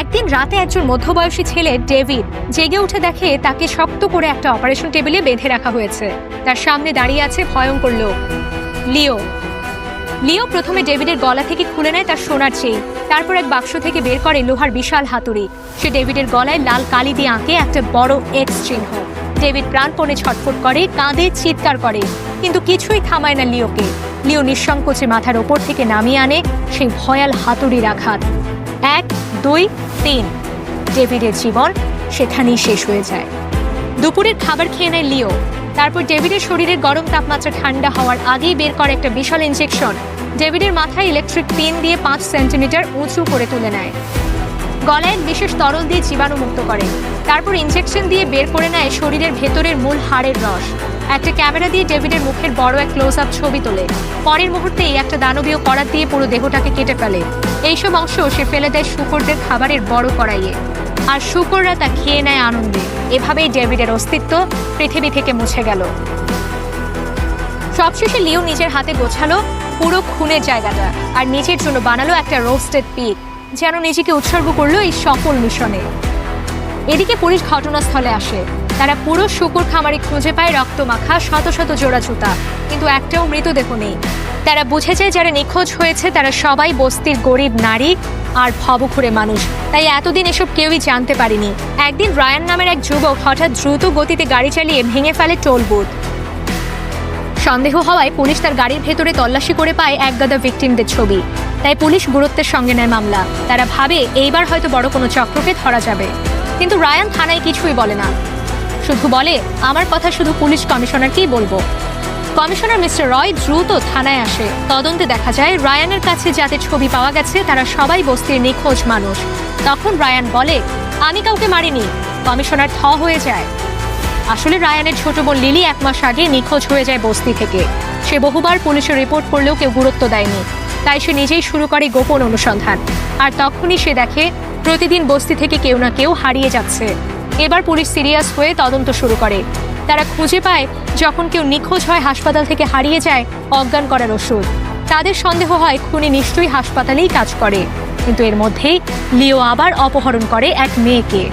একদিন রাতে একজন মধ্যবয়সী ছেলে ডেভিড জেগে উঠে দেখে তাকে শক্ত করে একটা অপারেশন টেবিলে বেঁধে রাখা হয়েছে। তার সামনে দাঁড়িয়ে আছে ভয়ঙ্কর লোক, লিও। লিও প্রথমে ডেভিডের গলা থেকে খুলে নেয় তার সোনার চেইন, তারপর এক বাক্স থেকে বের করে লোহার বিশাল হাতুড়ি। সে ডেভিডের গলায় লাল কালি দিয়ে আঁকে একটা বড় এক্স চিহ্ন। ডেভিড প্রাণপণে ছটফট করে, কাঁদে, চিৎকার করে, কিন্তু কিছুই থামায় না লিওকে। লিও নিঃসংকোচে মাথার ওপর থেকে নামিয়ে আনে সেই ভয়াল হাতুড়ির আঘাত। 1, 2, 3। ডেভিডের জীবন সেখানেই শেষ হয়ে যায়। দুপুরের খাবার খেয়ে নেয় লিও। তারপর ডেভিডের শরীরের গরম তাপমাত্রা ঠান্ডা হওয়ার আগেই বের করে একটা বিশাল ইনজেকশন। ডেভিডের মাথায় ইলেকট্রিক পিন দিয়ে 5 সেন্টিমিটার উঁচু করে তুলে নেয়। গলায় বিশেষ তরল দিয়ে জীবাণু মুক্ত করে। তারপর ইনজেকশন দিয়ে বের করে নেয় শরীরের ভেতরের মূল হাড়ের রস। একটা ক্যামেরা দিয়ে ডেভিডের মুখের বড় এক ক্লোজ আপ ছবি তোলে। পরের মুহূর্তেই একটা দানবীয় করাত দিয়ে পুরো দেহটাকে কেটে ফেলে। এইসব অংশ সে ফেলে দেয় শূকরদের খাবারের বড় কড়াইয়ে, আর শূকররা তা খেয়ে নেয় আনন্দে। এভাবেই ডেভিডের অস্তিত্ব পৃথিবী থেকে মুছে গেল। সবশেষে লিও নিজের হাতে গোছালো পুরো খুনের জায়গাটা, আর নিজের জন্য বানালো একটা রোস্টেড পিগ, যেন নিজেকে উৎসর্গ করলো এই সফল মিশনে। এদিকে পুলিশ ঘটনাস্থলে আসে। তারা পুরো শূকর খামারে খুঁজে পায় রক্তমাখা শত শত জোড়া জুতা, কিন্তু একটাও মৃতদেহ নেই। তারা বুঝে যায় যারা নিখোঁজ হয়েছে তারা সবাই বস্তির গরিব নারী আর ভবঘুরে মানুষ, তাই এতদিন এসব কেউই জানতে পারেনি। একদিন রায়ান নামের এক যুবক হঠাৎ দ্রুত গতিতে গাড়ি চালিয়ে ভেঙে ফেলে টোল বুথ। সন্দেহ হওয়ায় পুলিশ তার গাড়ির ভেতরে তল্লাশি করে পায় একগাদা ভিকটিমদের ছবি। তাই পুলিশ গুরুত্বের সঙ্গে নেয় মামলা। তারা ভাবে এইবার হয়তো বড় কোনো চক্রকে ধরা যাবে। কিন্তু রায়ান থানায় কিছুই বলে না, শুধু বলে আমার কথা শুধু পুলিশ কমিশনারকেই বলবো। কমিশনার মিস্টার রয় দ্রুত থানায় আসে। তদন্তে দেখা যায় রায়ানের কাছে যাদের ছবি পাওয়া গেছে তারা সবাই বস্তির নিখোঁজ মানুষ। তখন রায়ান বলে আমি কাউকে মারিনি। কমিশনার থ হয়ে যায়। আসলে রায়ানের ছোট বোন লিলি 1 মাস আগে নিখোঁজ হয়ে যায় বস্তি থেকে। সে বহুবার পুলিশে রিপোর্ট করলেও কেউ গুরুত্ব দেয়নি, তাই সে নিজেই শুরু করে গোপন অনুসন্ধান। আর তখনই সে দেখে প্রতিদিন বস্তি থেকে কেউ না কেউ হারিয়ে যাচ্ছে। এবার পুলিশ সিরিয়াস হয়ে তদন্ত শুরু করে। তারা খুঁজে পায় যখন কেউ নিখোঁজ হয় হাসপাতাল থেকে হারিয়ে যায় অজ্ঞান করার ওষুধ। তাদের সন্দেহ হয় খুনি নিশ্চয়ই হাসপাতালেই কাজ করে। কিন্তু এর মধ্যেই লিও আবার অপহরণ করে এক মেয়েকে।